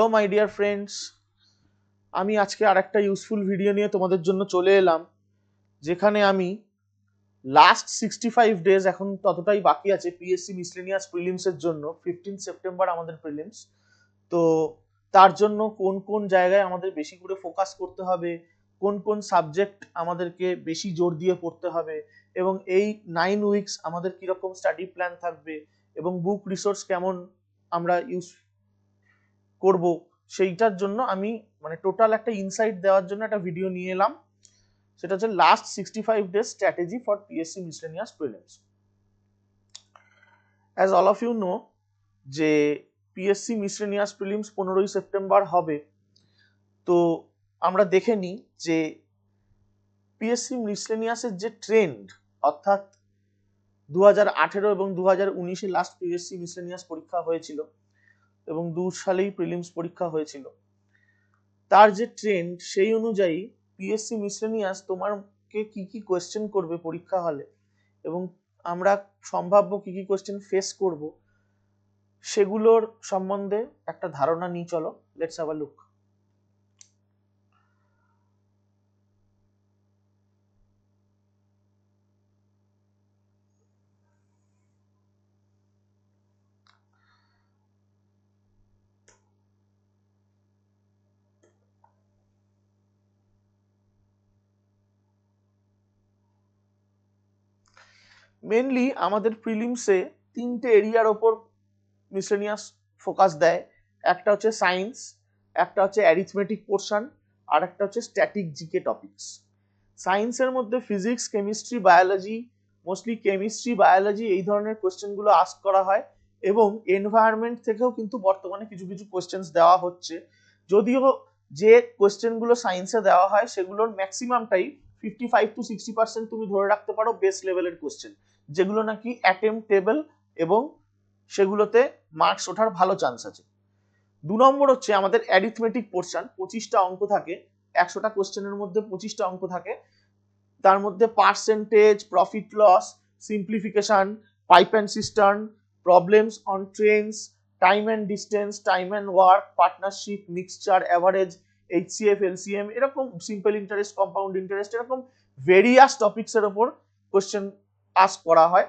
Hello my dear friends, আমি আজকে আরেকটা ইউজফুল ভিডিও নিয়ে তোমাদের জন্য চলে এলাম, যেখানে আমি লাস্ট 65 ডেজ, এখন ততটাই বাকি আছে পিএসসি মিসলেনিয়াস প্রিলিমসের জন্য। 15 সেপ্টেম্বর আমাদের প্রিলিমস। তো তার জন্য কোন কোন জায়গায় আমাদের বেশি করে ফোকাস করতে হবে, কোন কোন সাবজেক্ট আমাদেরকে বেশি জোর দিয়ে পড়তে হবে, এবং এই 9 উইকস আমাদের কিরকম স্টাডি প্ল্যান থাকবে, এবং বুক রিসোর্স কেমন আমরা ইউজ করব, সেইটার জন্য আমি টোটাল একটা ইনসাইট দেওয়ার জন্য একটা ভিডিও নিয়ে এলাম। সেটা হচ্ছে last 65 days strategy for PSC miscellaneous prelims. As all of you know যে পিএসসি মিসলেনিয়াস প্রিলিমস 15ই সেপ্টেম্বর হবে। তো আমরা দেখে নিই যে পিএসসি মিসলেনিয়াসের যে ট্রেন্ড, অর্থাৎ 2018 এবং 2019-এ লাস্ট পিএসসি মিসলেনিয়াস পরীক্ষা হয়েছিল এবং 2 সালেই প্রিলিমস পরীক্ষা হয়েছিল, তার যে ট্রেন্ড সেই অনুযায়ী পিএসসি মিসলেনিয়াস তোমাকে কি কি কোয়েশ্চেন করবে পরীক্ষা হলে, এবং আমরা সম্ভাব্য কি কি কোয়েশ্চেন ফেস করব, সেগুলোর সম্বন্ধে একটা ধারণা নিয়ে চলো। Let's have a look. Mainly আমাদের প্রিলিমসে 3টে এরিয়ার ওপর মিসলেনিয়াস ফোকাস দেয়। একটা হচ্ছে সায়েন্স, একটা হচ্ছে অ্যারিথমেটিক পোর্শন, আর একটা হচ্ছে স্ট্যাটিক জিকে টপিকস। সায়েন্সের মধ্যে physics, chemistry, biology, mostly chemistry, biology এই ধরনের কোয়েশ্চেনগুলো আস্ক করা হয়, এবং এনভায়রনমেন্ট থেকেও কিন্তু বর্তমানে কিছু কিছু কোয়েশ্চেন্স দেওয়া হচ্ছে। যদিও যে কোয়েশ্চেনগুলো সায়েন্সে দেওয়া হয় সেগুলোর ম্যাক্সিমামটাই 55 to 60% তুমি ধরে রাখতে পারো বেস লেভেলের কোয়েশ্চেন, যেগুলো নাকি অ্যাটেম্পটেবল এবং সেগুলোতে মার্কস ওঠার ভালো চান্স আছে। 2 নম্বর হচ্ছে আমাদের অ্যারিথমেটিক পোর্শন। 25টা অঙ্ক থাকে, 100টা কোয়েশ্চেনের মধ্যে 25টা অঙ্ক থাকে। তার মধ্যে percentage, profit loss, simplification, pipe and cistern, problems on trains, time and distance, time and work, partnership, mixture, average, HCF, LCM, এরকম সিম্পল ইন্টারেস্ট, কম্পাউন্ড ইন্টারেস্ট, এরকম ভেরিয়াস টপিকসের ওপর কোয়েশ্চেন আস্ক করা হয়।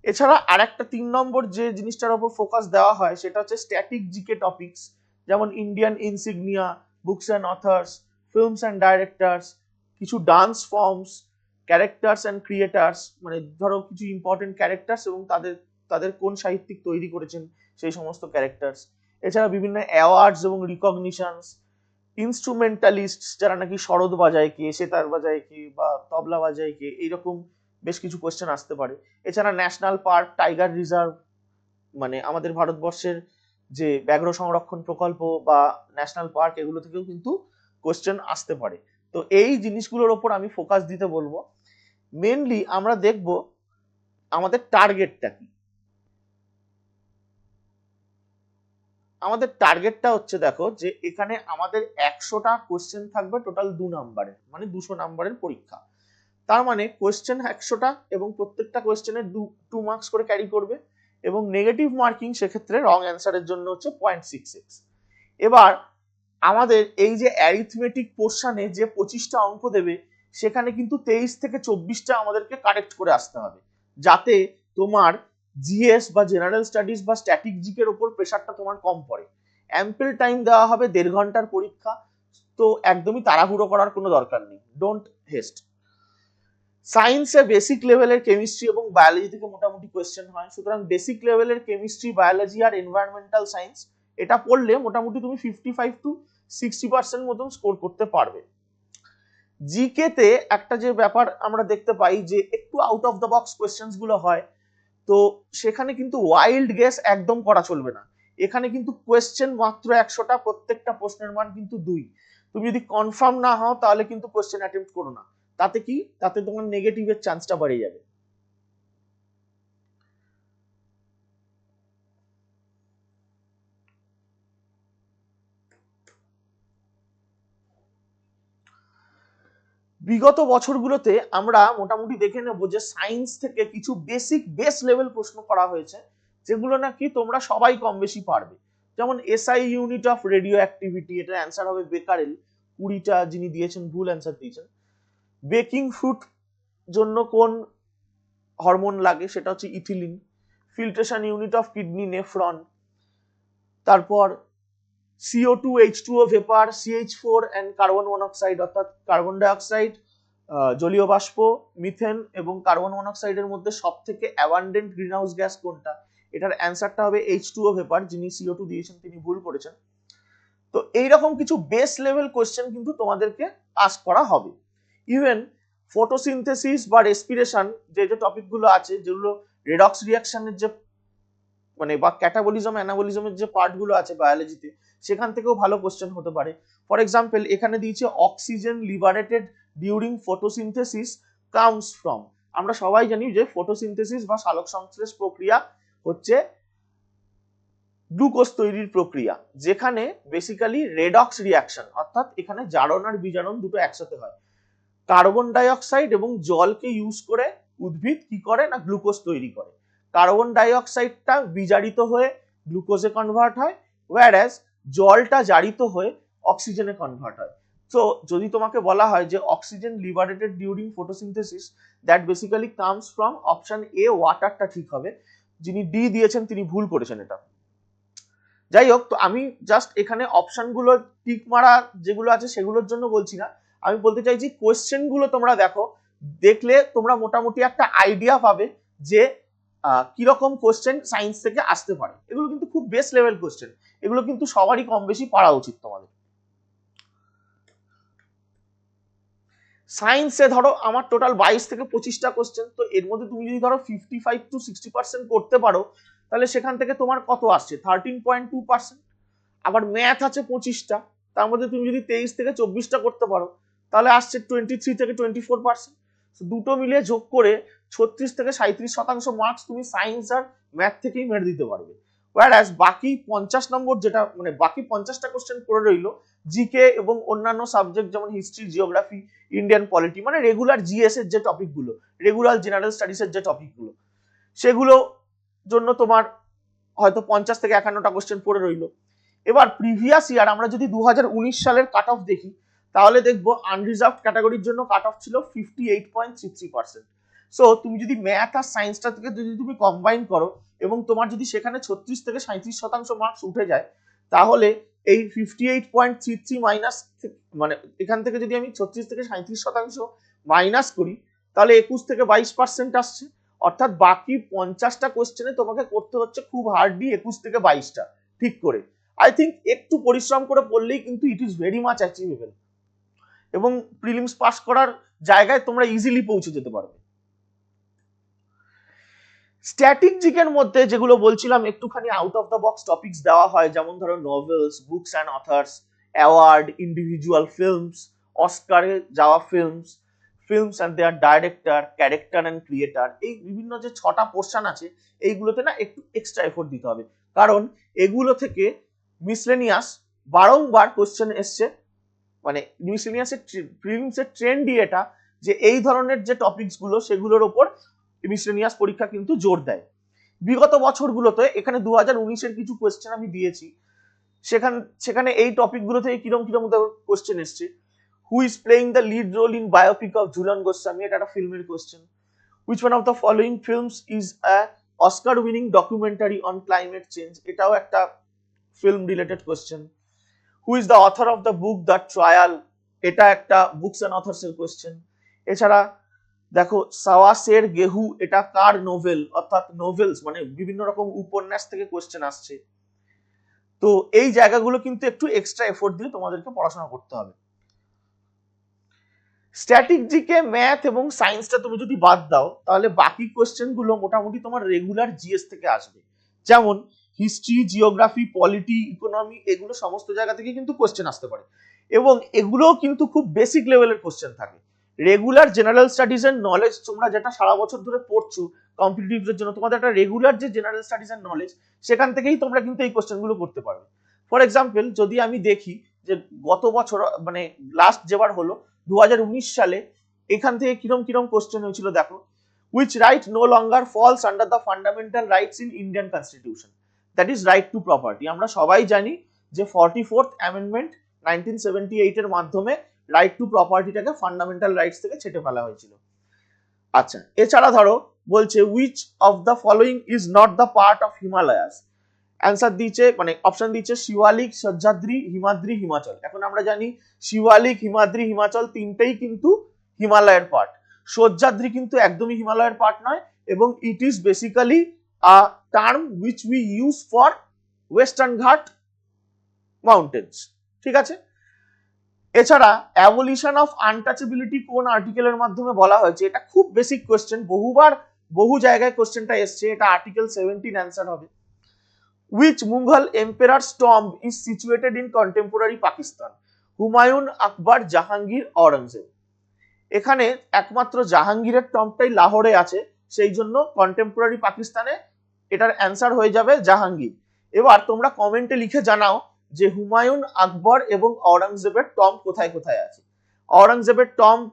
এছাড়া আরেকটা 3 নম্বর যে জিনিসটার উপর ফোকাস দেওয়া হয় সেটা হচ্ছে স্ট্যাটিক জিকে টপিকস, যেমন Indian insignia, books and authors, films and directors, কিছু dance forms, characters and creators, ধরো কিছু ইম্পর্টেন্ট ক্যারেক্টার্স এবং তাদের কোন সাহিত্যিক তৈরি করেছেন সেই সমস্ত ক্যারেক্টার্স। এছাড়া বিভিন্ন অ্যাওয়ার্ডস এবং রিকগনিশনস, ইনস্ট্রুমেন্টালিস্ট যারা নাকি সরোদ বাজায় কে, সেতার বাজায় কে, বা তবলা বাজায় কে, এইরকম বেশ কিছু কোয়েশ্চেন আসতে পারে। এছাড়া ন্যাশনাল পার্ক, টাইগার রিজার্ভ, আমাদের ভারতবর্ষের যে ব্যাঘ্র সংরক্ষণ প্রকল্প বা ন্যাশনাল পার্ক, এগুলো থেকেও কিন্তু কোয়েশ্চেন আসতে পারে। তো এই জিনিসগুলোর ওপর আমি ফোকাস দিতে বলবো। মেনলি আমরা দেখব আমাদের টার্গেটটা কি। আমাদের টার্গেটটা হচ্ছে, দেখো যে এখানে আমাদের 100টা কোয়েশ্চেন থাকবে টোটাল 2 নাম্বারের, 200 নাম্বারের পরীক্ষা। তার মানে কোয়েশ্চেন 100টা এবং প্রত্যেকটা কোয়েশ্চেনের 2 মার্কস করে ক্যারি করবে, এবং নেগেটিভ মার্কিং সেক্ষেত্রে রং অ্যান্সারের জন্য হচ্ছে 0.66। এবার আমাদের এই যে অ্যারিথমেটিক পোর্শনে যে 25টা অঙ্ক দেবে, সেখানে কিন্তু 23 থেকে 24টা আমাদেরকে কারেক্ট করে আসতে হবে, যাতে তোমার জিএস বা জেনারেল স্টাডিজ বা স্ট্যাটিক জিকের ওপর প্রেশারটা তোমার কম পড়ে। অ্যাম্পল টাইম দেওয়া হবে, 1.5 ঘন্টার পরীক্ষা, তো একদমই তাড়াহুড়ো করার কোনো দরকার নেই, ডোন্ট হেস্ট। সায়েন্সে বেসিক লেভেলের কেমিস্ট্রি এবং বায়োলজি থেকে মোটামুটি কোয়েশ্চেন হয়, সুতরাং বেসিক লেভেলের কেমিস্ট্রি, বায়োলজি আর এনভায়রনমেন্টাল সায়েন্স এটা পড়লে মোটামুটি তুমি 55 to 60% মতন স্কোর করতে পারবে। জিকে তে একটা যে ব্যাপার আমরা দেখতে পাই যে একটু out of the box questions গুলো হয়, তো সেখানে কিন্তু ওয়াইল্ড গেস একদম করা চলবে না। এখানে কিন্তু কোয়েশ্চেন মাত্র 100টা, প্রত্যেকটা প্রশ্নের মান কিন্তু 2। তুমি যদি কনফার্ম না হও তাহলে কিন্তু কোয়েশ্চেন অ্যাটেম্প্ট করো না। তাতে কি, তাতে তোমার নেগেটিভের চান্সটা বেড়ে যাবে। বিগত বছরগুলোতে আমরা মোটামুটি দেখে নেব যে সায়েন্স থেকে কিছু বেসিক বেস লেভেল প্রশ্ন করা হয়েছে, যেগুলো নাকি তোমরা সবাই কম বেশি পারবে। যেমন SI unit of radio activity, এটার অ্যান্সার হবে বেকারেল, 20টা যিনি দিয়েছেন ভুল অ্যান্সার দিয়েছেন। বেকিং ফ্রুট জন্য কোন হরমোন লাগে, সেটা হচ্ছে ethylene. Filtration unit of kidney nephron. তারপর CO2 H2O vapour, CH4 and carbon monoxide, অর্থাৎ কার্বন ডাইঅক্সাইড, জলীয় বাষ্প, মিথেন এবং কার্বন মনোক্সাইডের মধ্যে সব থেকে অ্যাবান্ডেন্ট গ্রিন হাউস গ্যাস কোনটা, এটার অ্যান্সারটা হবে H2O ভেপার। যিনি CO2 দিয়েছেন তিনি ভুল করেছেন। তো এইরকম কিছু বেস লেভেল কোয়েশ্চেন কিন্তু তোমাদেরকে আস্ক করা হবে। ইভেন ফটোসিনথেসিস বা রেসপিরেশন যে যে টপিকগুলো আছে, যেগুলো রেডক্স রিয়াকশনের যে মানে বা ক্যাটাবলিজম অ্যানাবলিজমের যে পার্টগুলো আছে বায়োলজিতে, সেখান থেকেও ভালো কোশ্চেন হতে পারে। ফর এক্সাম্পল এখানে দিয়েছে oxygen liberated during photosynthesis comes from. আমরা সবাই জানি যে ফটোসিনথেসিস বা সালোক সংশ্লেষ প্রক্রিয়া হচ্ছে গ্লুকোজ তৈরির প্রক্রিয়া, যেখানে বেসিক্যালি রেডক্স রিয়াকশন, অর্থাৎ এখানে জারণ আর বিজারণ দুটো একসাথে হয়। কার্বন ডাইঅক্সাইড এবং জলকে ইউজ করে উদ্ভিদ কি করে না গ্লুকোজ তৈরি করে। কার্বন ডাইঅক্সাইডটা বিজারিত হয়ে গ্লুকোজে কনভার্ট হয়, ওয়্যারএজ জলটা জারিত হয়ে অক্সিজেনে কনভার্ট হয়। তো যদি তোমাকে বলা হয় যে oxygen liberated during photosynthesis, that basically comes from option A ওয়াটারটা ঠিক হবে। যিনি ডি দিয়েছেন তিনি ভুল করেছেন এটা। যাই হোক, তো আমি জাস্ট এখানে অপশনগুলো টিক মারা যেগুলো আছে সেগুলোর জন্য বলছি না, আমি বলতে চাইছি কোয়েশ্চেন গুলো তোমরা দেখো, দেখলে তোমরা মোটামুটি একটা আইডিয়া পাবে যে কিরকম কোয়েশ্চেন সায়েন্স থেকে আসতে পারে। এগুলো কিন্তু খুব বেস লেভেল কোয়েশ্চেন, এগুলো কিন্তু সবারই কম বেশি পারা উচিত তোমাদের। সায়েন্সে ধরো আমার টোটাল 22 থেকে 25টা কোয়েশ্চেন, তো এর মধ্যে তুমি যদি ধরো 55 to 60% করতে পারো, তাহলে সেখান থেকে তোমার কত আসছে 13.2%। আবার ম্যাথ আছে 25টা, তার মধ্যে তুমি যদি 23 থেকে 24টা করতে পারো, তাহলে আসছে 23 থেকে 24%। দুটো মিলিয়ে যোগ করে 36 থেকে 37% মার্কস তুমি সায়েন্স আর ম্যাথ থেকেই মেরে দিতে পারবে। ওয়্যারএজ বাকি 50 নম্বর যেটা মানে বাকি 50টা কোশ্চেন পড়ে রইলো জিকে এবং অন্যান্য সাবজেক্ট যেমন হিস্ট্রি, জিওগ্রাফি, ইন্ডিয়ান পলিটি, মানে রেগুলার জিএস এর যে টপিকগুলো, রেগুলার জেনারেল স্টাডিজ এর যে টপিকগুলো, সেগুলো জন্য তোমার হয়তো 50 থেকে 51টা কোশ্চেন পড়ে রইলো। এবার প্রিভিয়াস ইয়ার আমরা যদি 2019 সালের কাট অফ দেখি, তাহলে দেখবো আনরিজার্ভড ক্যাটাগরির জন্য কাট অফ ছিল 58.33%। সো তুমি যদি ম্যাথ আর সায়েন্সটা থেকে যদি তুমি কম্বাইন করো এবং তোমার যদি সেখানে 36 থেকে 37% মার্কস উঠে যায়, তাহলে এই 58.33 মাইনাস মানে এখান থেকে যদি আমি 36 থেকে 37% মাইনাস করি, তাহলে 21 থেকে 22% আসছে। অর্থাৎ বাকি 50টা কোশ্চেনে তোমাকে করতে হচ্ছে খুব হার্ডলি 21 থেকে 22টা ঠিক করে। আই থিঙ্ক একটু পরিশ্রম করে পড়লেই কিন্তু it is very much achievable, এবং প্রিলিমস পাস করার জায়গায় তোমরা ইজিলি পৌঁছে যেতে পারবে। স্ট্যাটিক জিকের মধ্যে যেগুলো বলছিলাম একটুখানি out of the box topics দেওয়া হয়, যেমন ধরো novels, books and authors, award, individual films, অস্কারে যাওয়া films, films and their director, character and creator, এই বিভিন্ন যে 6টা পোর্শন আছে এইগুলোতে না একটু এক্সট্রা এফোর্ট দিতে হবে, কারণ এগুলো থেকে মিসলেনিয়াস বারংবার কোশ্চেন এসছে। মানে মিসলেনিয়াসের প্রিলিমসের ট্রেন্ডই এটা যে এই ধরনের যে টপিকস গুলো সেগুলোর উপর মিসলেনিয়াস পরীক্ষা কিন্তু জোর দেয়। বিগত বছরগুলোতে এখানে 2019-এর কিছু কোয়েশ্চেন আমি দিয়েছি, সেখানে এই টপিকগুলো থেকে কিরম কিরম কোয়েশ্চেন এসছে। Who is playing the lead role in biopic of Jhulan Goswami, এটা একটা ফিল্মের question. Which one of the following films is a Oscar winning documentary on climate change, এটাও একটা film related question. Who is the author of the book the trial, এটা একটা books and authors এর question. এছাড়া দেখো সাওয়াসের গেহু, এটা কার novel, অর্থাৎ নোভেলস মানে বিভিন্ন রকম উপন্যাস থেকে কোয়েশ্চেন আসছে। তো এই জায়গাগুলো কিন্তু একটু এক্সট্রা এফোর্ট দিয়ে তোমাদেরকে পড়াশোনা করতে হবে। স্ট্যাটিক জিকে, ম্যাথ এবং সায়েন্সটা তুমি যদি বাদ দাও, তাহলে বাকি কোয়েশ্চেন গুলো মোটামুটি তোমার রেগুলার জিএস থেকে আসবে। যেমন হিস্ট্রি, জিওগ্রাফি, পলিটি, ইকোনমি, এগুলো সমস্ত জায়গা থেকে কিন্তু কোয়েশ্চেন আসতে পারে, এবং এগুলোও কিন্তু খুব বেসিক লেভেলের কোয়েশ্চেন থাকে। রেগুলার জেনারেল স্টাডিজ এর নলেজ তোমরা যেটা সারা বছর ধরে পড়ছো কম্পিটিটিভের জন্য, তোমাদের একটা রেগুলার যে জেনারেল স্টাডিজ এর নলেজ, সেখান থেকেই তোমরা কিন্তু এই কোয়েশ্চেনগুলো করতে পারবে। ফর এক্সাম্পল যদি আমি দেখি যে গত বছর মানে লাস্ট যেবার হলো 2019 সালে, এখান থেকে কিরম কিরম কোশ্চেন হয়েছিল দেখো। Which right no longer falls under the fundamental rights in Indian constitution, that is right to property. আমরা সবাই জানি যে 44th অ্যামেন্ডমেন্ট 1978 এর মাধ্যমে রাইট টু প্রপার্টিটাকে ফান্ডামেন্টাল রাইটস থেকে ছেটে ফেলা হয়েছিল। আচ্ছা, এছাড়া ধরো বলছে which of the following is not the part of Himalayas. Answer দিচ্ছে মানে অপশন দিচ্ছে শিওয়ালিক, সহ্যাদ্রি, হিমাদ্রি, হিমাচল। এখন আমরা জানি শিওয়ালিক, হিমাদ্রি, হিমাচল তিনটেই কিন্তু হিমালয়ের পার্ট। সহ্যাদ্রি কিন্তু একদমই হিমালয়ের পার্ট নয়, এবং it is basically a term which we use for western ঘাট মাউন্টেন্স। ঠিক আছে। এছাড়া অ্যাবলিশন অফ আনটাচেবিলিটি কোন আর্টিকেলের মাধ্যমে বলা হয়েছে? এটা খুব বেসিক কোয়েশ্চেন, বহু জায়গায় কোয়েশ্চেনটা এসছে। এটা আর্টিকেল 17 অ্যান্সার হবে। Which Mughal emperor's tomb is situated in contemporary Pakistan? Humayun, Akbar, Jahangir, Aurangzeb. এখানে একমাত্র জাহাঙ্গীরের টম্বটাই লাহোরে আছে, সেই জন্য কন্টেম্পোরারি পাকিস্তানে এটার অ্যান্সার হয়ে যাবে জাহাঙ্গীর। এবার তোমরা কমেন্টে লিখে জানাও যে হুমায়ুন, আকবর এবং আওরঙ্গজেবের টম্ব কোথায় কোথায় আছে। আওরঙ্গজেবের টম্ব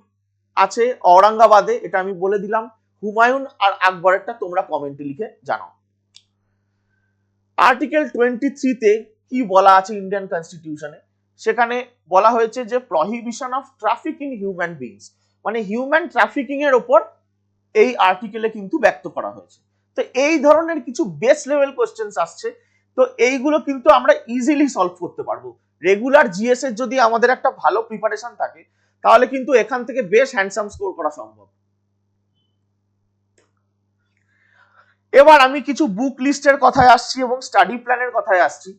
আছে ঔরঙ্গাবাদে, এটা আমি বলে দিলাম। হুমায়ুন আর আকবরেরটা তোমরা কমেন্টে লিখে জানাও। আর্টিকেল 23 তে কি বলা আছে ইন্ডিয়ান কনস্টিটিউশনে? সেখানে বলা হয়েছে যে prohibition of trafficking human beings, মানে হিউম্যান ট্রাফিকিং এর উপর এই আর্টিকেলে কিন্তু ব্যক্ত করা হয়েছে। তো এই ধরনের কিছু বেস লেভেল কোশ্চেন্স আসছে, তো এইগুলো কিন্তু আমরা ইজিলি সলভ করতে পারবো। রেগুলার জিএস এর যদি আমাদের একটা ভালো প্রিপারেশন থাকে, তাহলে কিন্তু এখান থেকে বেশ হ্যান্ডসাম স্কোর করা সম্ভব। এবার আমি কিছু বুক লিস্টের কথায় আসছি এবং স্টাডি প্ল্যানের কথায় আসছি।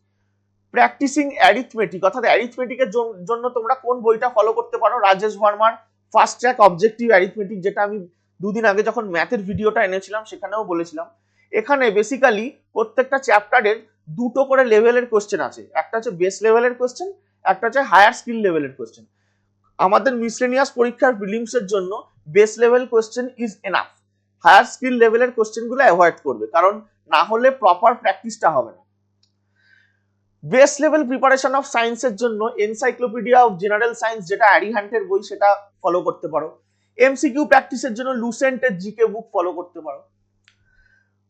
প্র্যাকটিসিং অ্যারিথমেটিক, অর্থাৎ অ্যারিথমেটিকের জন্য তোমরা কোন বইটা ফলো করতে পারো? রাজেশ ভার্মার ফার্স্ট ট্র্যাক অবজেক্টিভ অ্যারিথমেটিক, যেটা আমি দুদিন আগে যখন ম্যাথের ভিডিওটা এনেছিলাম সেখানেও বলেছিলাম। এখানে বেসিক্যালি প্রত্যেকটা চ্যাপ্টারের দুটো করে লেভেলের কোশ্চেন আছে, একটা হচ্ছে বেস লেভেলের কোশ্চেন, একটা হচ্ছে হায়ার স্কিল লেভেলের কোশ্চেন। আমাদের মিসলেনিয়াস পরীক্ষার প্রিলিমসের জন্য base level question is enough. Higher skill লেভেলের কোশ্চেনগুলো অ্যাভয়েড করবে, কারণ না হলে প্রপার প্র্যাকটিসটা হবে না। বেস লেভেল প্রিপারেশন অফ সায়েন্সের জন্য এনসাইক্লোপিডিয়া অফ জেনারেল সায়েন্স, যেটা অ্যারিহান্টের বই, সেটা ফলো করতে পারো। এমসিকিউ প্র্যাকটিসের জন্য লুসেন্টের জিকে বুক ফলো করতে পারো।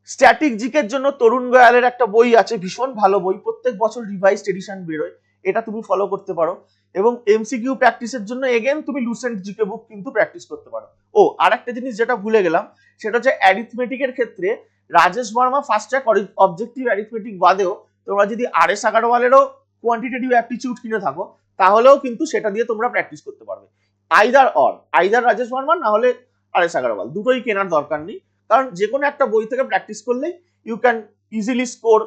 স্ট্যাটিক জিকের জন্য তরুণ গোয়ালের একটা বই আছে, ভীষণ ভালো বই, প্রত্যেক বছর রিভাইজড এডিশন বেরোয়, এটা তুমি ফলো করতে পারো। এবং এমসিকিউ প্র্যাকটিসের জন্য এগেন তুমি লুসেন্ট জিকে বুক কিন্তু প্র্যাকটিস করতে পারো। ও আর একটা জিনিস যেটা ভুলে গেলাম, সেটা হচ্ছে অ্যারিথমেটিকের ক্ষেত্রে Rajesh Verma fast track objective arithmetic বাদেও তোমরা যদি RS আগারওয়ালেরও কোয়ান্টিটেটিভ অ্যাপটিটিউড কিনে থাকো, তাহলেও কিন্তু সেটা দিয়ে তোমরা প্র্যাকটিস করতে পারবে। আইদার রাজেশ বর্মা না হলে RS আগারওয়াল, দুটোই কেনার দরকার নেই, কারণ যে কোনো একটা বই থেকে প্র্যাকটিস করলেই you can easily score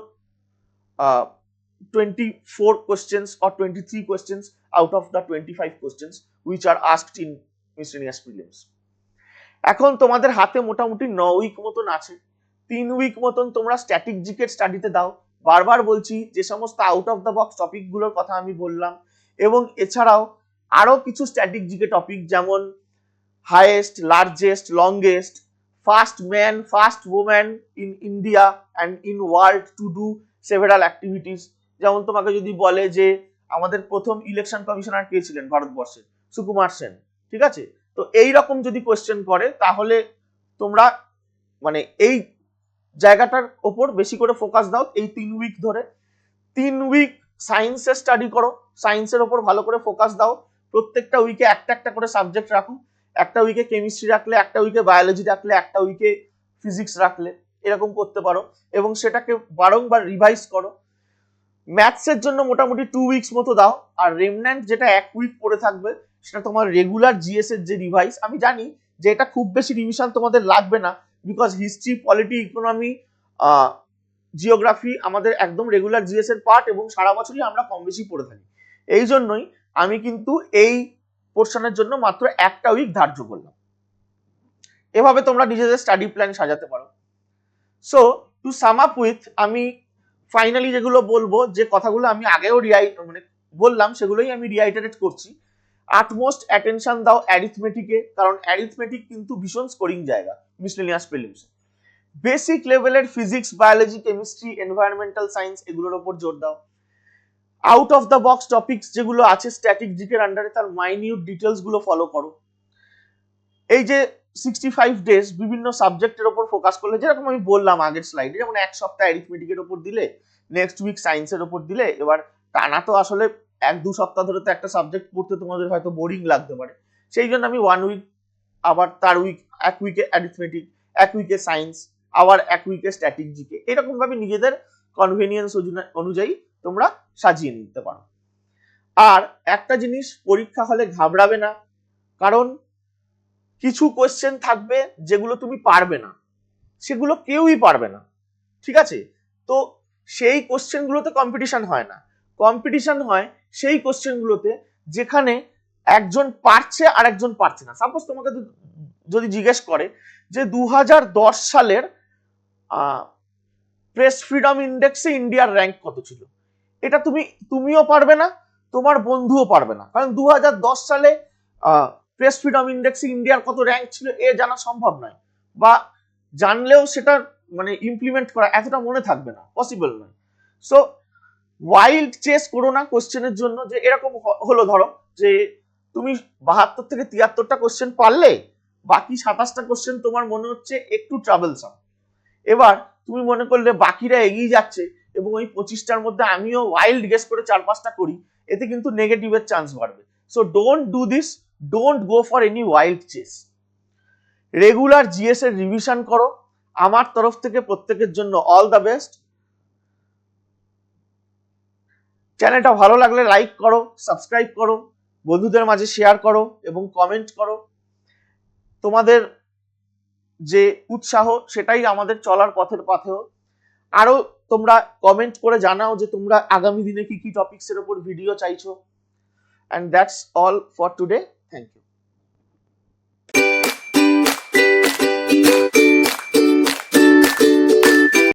24 questions or 23 questions out of the 25 questions which are asked in miscellaneous prelims. এখন তোমাদের হাতে মোটামুটি 9 উইক মতন আছে, 3 উইক মতন তোমরা স্ট্যাটিক জিকে স্টাডিতে দাও। বারবার বলছি যে সমস্ত out of the box topic গুলোর কথা আমি বললাম, এবং এছাড়াও আরো কিছু স্ট্যাটিক জিকে টপিক, যেমন highest, largest, longest, first man, first woman in India and in world to do several activities. যেমন তোমাকে যদি বলে যে আমাদের প্রথম ইলেকশন কমিশনার কে ছিলেন ভারতবর্ষের? সুকুমার সেন। ঠিক আছে, তো এই রকম যদি কোয়েশ্চেন করে, তাহলে তোমরা মানে এই জায়গাটার ওপর বেশি করে ফোকাস দাও এই 3 উইক ধরে। 3 উইক সায়েন্সের স্টাডি করো, সায়েন্সের ওপর ভালো করে ফোকাস দাও। প্রত্যেকটা উইকে একটা একটা করে সাবজেক্ট রাখো, একটা উইকে কেমিস্ট্রি রাখলে, একটা উইকে বায়োলজি রাখলে, একটা উইকে ফিজিক্স রাখলে, এরকম করতে পারো, এবং সেটাকে বারংবার রিভাইজ করো। ম্যাথসের জন্য মোটামুটি 2 উইকস মতো দাও, আর রেমন্যান্ট যেটা 1 উইক পড়ে থাকবে, সেটা তোমার রেগুলার জিএস এর যে রিভাইজ। আমি জানি যে এটা খুব বেশি রিভিশন তোমাদের লাগবে না, because history, polity, economy, geography আমাদের একদম রেগুলার জিএস এর পার্ট, এবং সারা বছরই আমরা কম বেশি পড়ে থাকি। এই জন্যই আমি কিন্তু এই পোর্শনের জন্য মাত্র একটা উইক ধার্য করলাম। এভাবে তোমরা নিজেদের স্টাডি প্ল্যান সাজাতে পারো। So to sum up with, আমি ফাইনালি যেগুলো বলবো, যে কথাগুলো আমি আগেও বললাম, সেগুলোই আমি রিআইটারেট করছি। আটমোস্ট অ্যাটেনশন দাও অ্যারিথমেটিকে, কারণ অ্যারিথমেটিক কিন্তু ভীষণ স্কোরিং জায়গা মিসলেনিয়াস প্রিলিমসে। বেসিক লেভেলের physics, biology, chemistry, environmental science এগুলোর উপর জোর দাও। Out of the box topics যেগুলো আছে স্ট্যাটিক জিকের আন্ডারে, তার মাইনিউট ডিটেলস গুলো ফলো করো। এই যে 65 ডেজ বিভিন্ন সাবজেক্টের উপর ফোকাস করলে, যেরকম আমি বললাম আগের স্লাইডে, যেমন এক সপ্তাহ অ্যারিথমেটিকের উপর দিলে, নেক্সট উইক সায়েন্সের ওপর দিলে, এবার টানা তো আসলে 1-2 সপ্তাহ ধরে তো একটা সাবজেক্ট পড়তে তোমাদের হয়তো বোরিং লাগতে পারে, সেই জন্য আমি 1 উইক, আবার তার উইক, 1 উইকে অ্যারিথমেটিক, 1 উইকে সায়েন্স, আবার 1 উইকে স্ট্যাটিক জিকে, এরকম ভাবে নিজেদের কনভেনিয়েন্স অনুযায়ী তোমরা সাজিয়ে নিতে পারো। আর একটা জিনিস, পরীক্ষা হলে ঘাবড়াবে না, কারণ কিছু কোয়েশ্চেন থাকবে যেগুলো তুমি পারবে না, সেগুলো কেউই পারবে না, ঠিক আছে? তো সেই কোশ্চেন গুলোতে কম্পিটিশন হয় না, কম্পিটিশন হয় সেই কোশ্চেন গুলোতে যেখানে একজন পারছে আর একজন পারছে না। সাপোজ তোমাকে যদি জিজ্ঞেস করে যে 2010 সালের প্রেস ফ্রিডম ইন্ডেক্সে ইন্ডিয়ার র্যাঙ্ক কত ছিল, এটা তুমিও পারবে না, তোমার বন্ধুও পারবে না, কারণ 2010 সালে প্রেস ফ্রিডম ইন্ডেক্সে ইন্ডিয়ার কত র্যাঙ্ক ছিল এ জানা সম্ভব নয়, বা জানলেও সেটা মানে ইমপ্লিমেন্ট করা এতটা মনে থাকবে না, পসিবল নয়। সো ওয়াইল্ড চেস করো না কোশ্চেনের জন্য, যে এরকম হলো ধরো যে তুমি 72 থেকে 73টা কোশ্চেন পারলে, বাকি 27টা কোশ্চেন তোমার মনে হচ্ছে একটু ট্রাভেলসাম, এবার তুমি মনে করলে বাকিরা এগিয়ে যাচ্ছে এবং ওই 25টার মধ্যে আমিও ওয়াইল্ড গেস করে 4-5টা করি, এতে কিন্তু নেগেটিভের চান্স বাড়বে। So don't do this, don't go for any wild chase. Regular GS এর রিভিশন করো। আমার তরফ থেকে প্রত্যেকের জন্য অল দ্য বেস্ট। চ্যানেলটা ভালো লাগলে লাইক করো, সাবস্ক্রাইব করো, বন্ধুদের মাঝে শেয়ার করো এবং কমেন্ট করো। তোমাদের যে উৎসাহ সেটাই আমাদের চলার পথের পাথেও। আরো তোমরা কমেন্ট করে জানাও যে তোমরা আগামী দিনে কি কি টপিকস এর উপর ভিডিও চাইছো। And that's all for today. Thank you.